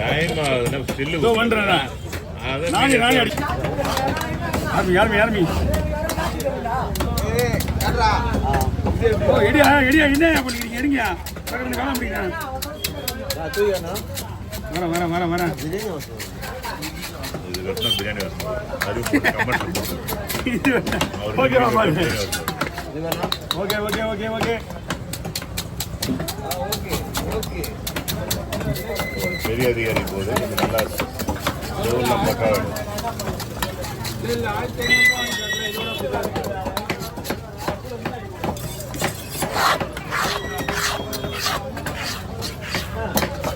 Time still பண்றேன் நானே அடி யாருமே எடியா என்ன பண்ணிக்கிறீங்க எடுங்க காண முடியுங்க வரேன் இது கட்டினா பிரியாணி ஓகே பெரிய அதிகாரி போது நல்லா பக்கா வேணும்.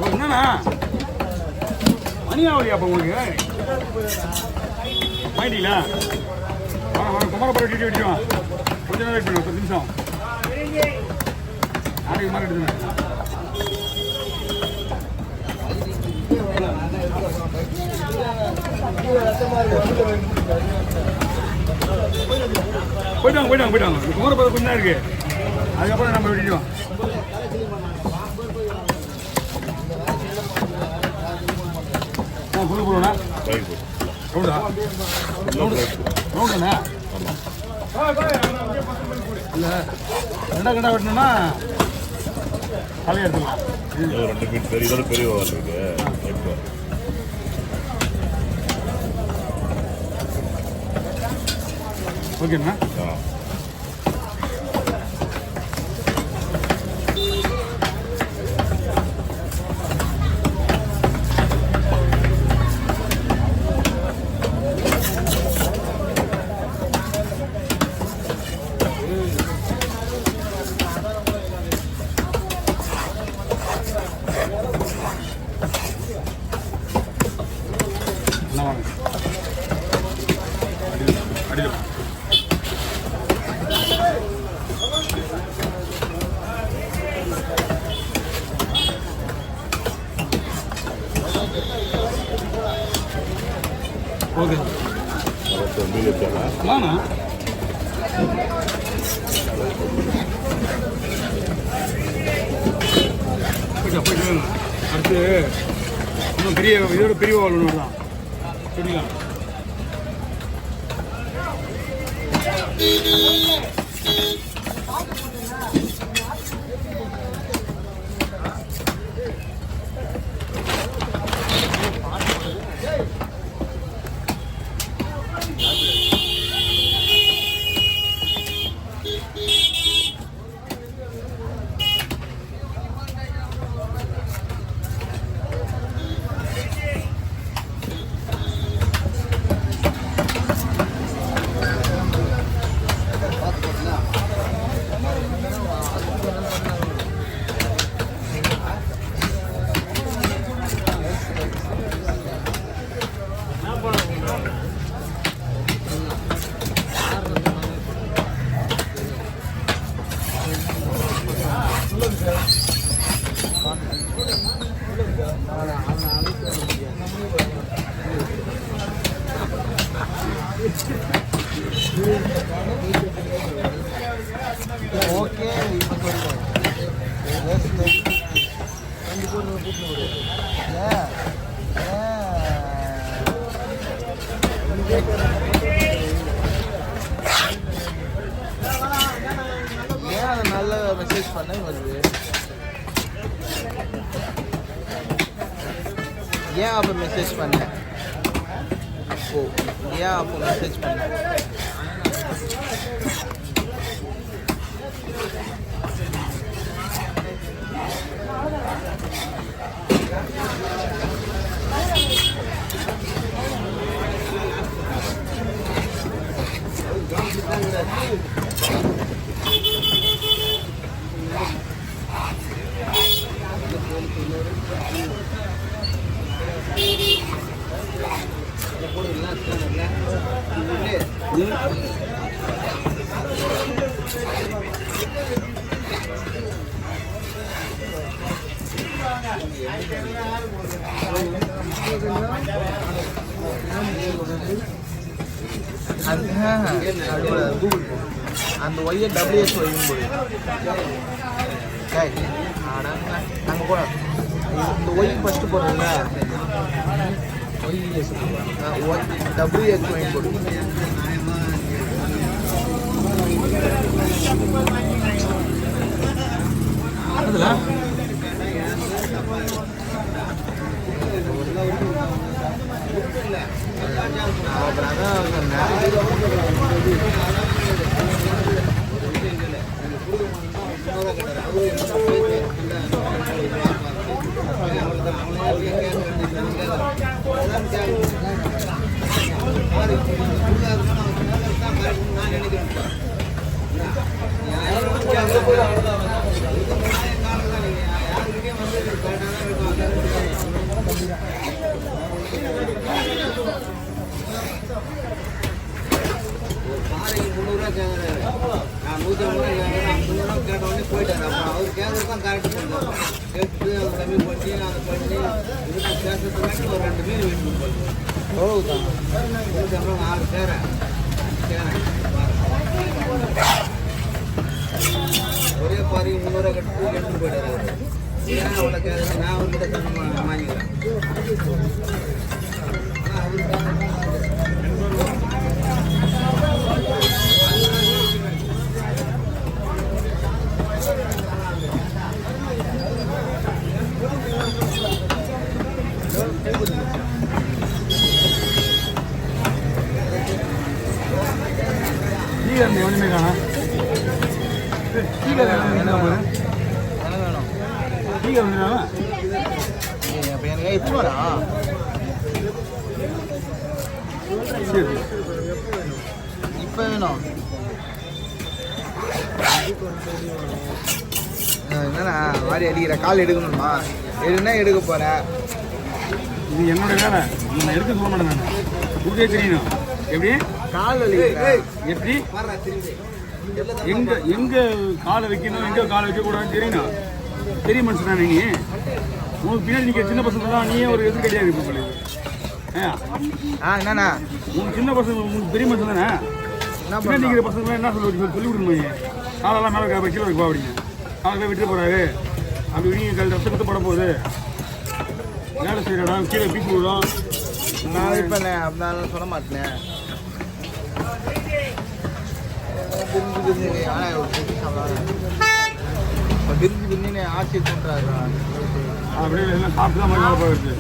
என்னண்ணா மணியாவளியா அப்போ உங்களுக்கு வாங்கிட்டீங்களா குமாரப்பட டீட்டி வெட்டிடுவான் கொஞ்ச நேரம் வெயிட் பண்ணுவோம் 10 நிமிஷம் நாளைக்கு மாதிரி எடுத்துங்க போயிட்டாங்க குமாரப்பதம் கொஞ்சம் தான் இருக்கு அதுக்கப்புறம் நம்ம வெட்டிடுவோம் புல்லு போடுவோண்ணா ரவுண்டா இல்லை ரெண்டா கடா வெட்டணும்னா தலையை எடுத்துக்கலாம் 2 மீன் பெரிய பெரிய இருக்கு ஓகேண்ணா ஓகே வாண்ணா போயிட்டு அடுத்து இன்னும் இதோட பெரிய வாழ் தான் சரிங்களா ஓகே ஏன் நல்ல மெசேஜ் பண்ண வருது ஏன் அப்போ மெசேஜ் பண்ண ஓ ஏன் அப்போ மெசேஜ் பண்ண கூகுள் அந்த ஒய்யை WH ஒய்யும் போடு அங்கே போட இந்த ஒய் ஃபஸ்ட்டு போடுறதுல ஒய் WX ஒய் போடு. அதில் அப்புறம் அதான் சொன்னேன். நான் 150 கேட்டோடனே போயிட்டாரு. அப்புறம் அவர் கேட்கறது தான் கரெக்ட் பண்ணுறாரு. கேட்டு அவர் கம்மி பண்ணி அதை பண்ணி இதுக்கு பேசுறதுக்காட்டி ஒரு 2 மீன் வீட்டுக்கு போயிடுவோம். எவ்வளோதான் அப்புறம் 6 கேரேன் ஒரே பாரி 300 கட்டு எடுத்துட்டு போயிட்டாரு அவர். ஏன் அவ்வளோ கேட்குறேன் நான் அவர்கிட்ட தண்ணி வாங்கிக்கிறேன். ஆனால் அவருக்கு ஒன்றுமே காணா. டீ கடை என்ன போகிறேன்? எனக்கு வேணும். டீ கடை வந்துடுறாங்க. அப்போ எனக்கு எத்தனை வரா? சரி இப்போ வேணும். என்னண்ணா வாரி அடிக்கிற கால் எடுக்கணுமா? எடுனா எடுக்க போகிறேன். இது என்னோட வேலை. நான் எடுக்க சொல்ல மாட்டேன். நான் உங்களுக்கே தெரியணும். எப்படி கால் வலி எப்படி எங்க காலை வைக்கணும், எங்க காலை வைக்கக்கூடாதுன்னு தெரியணும். பெரிய மனுஷன் தானே நீ. உனக்கு பின்னாடி நிற்கிற சின்ன பசங்க தான் நீயே ஒரு எதிர்கடியாக இருப்ப சொல்லி. என்னண்ணா உனக்கு சின்ன பசங்க உங்களுக்கு பெரிய மனுஷன் தானே. பின்னாடி நிற்கிற பசங்க என்ன சொல்லி விடணும். காலெல்லாம் மேலே கீழே வைப்பா அப்படிங்க. காலை போய் விட்டு போகிறாரு. அப்படி நீங்கள் கல் ரத்த கற்று போட போகுது. வேலை செய்கிற இடம் கீழே பீச்சு விடும். நான் இப்போ அப்படின்னாலும் சொல்ல மாட்டேன். பிரிஞ்சு பிரிஞ்சு ஆட்சி கொண்டாடுறா. அப்படியே எல்லாம் சாப்பிட்டு தான் மாதிரி வேலை பார்க்குறது.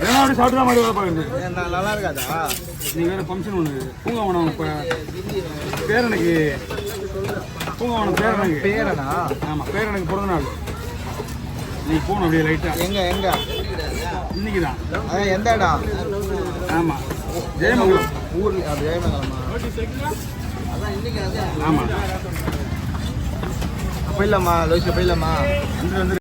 ஏன்னா அப்படி சாப்பிட்டு தான் மாதிரி வேலை பார்க்குறது. நல்லா இருக்காதா? நீ வேறு ஃபங்க்ஷன் ஒன்று பூங்காவனம். இப்போ பேரனுக்கு பூங்காவனம் பேரனுக்கு பேரனா? ஆமாம், பேரனுக்கு பிறந்த நாள். நீ போகணும் அப்படியே லைட்டாக. எங்கே இன்னைக்கு தான். அதான் எந்த இடம்? ஆமாம், ஜெயமங்கலம் ஊரில். அது ஜெயமங்கலமா? ஆமாம். போயிடலாமா லோசில் போயிடலாமா? வந்து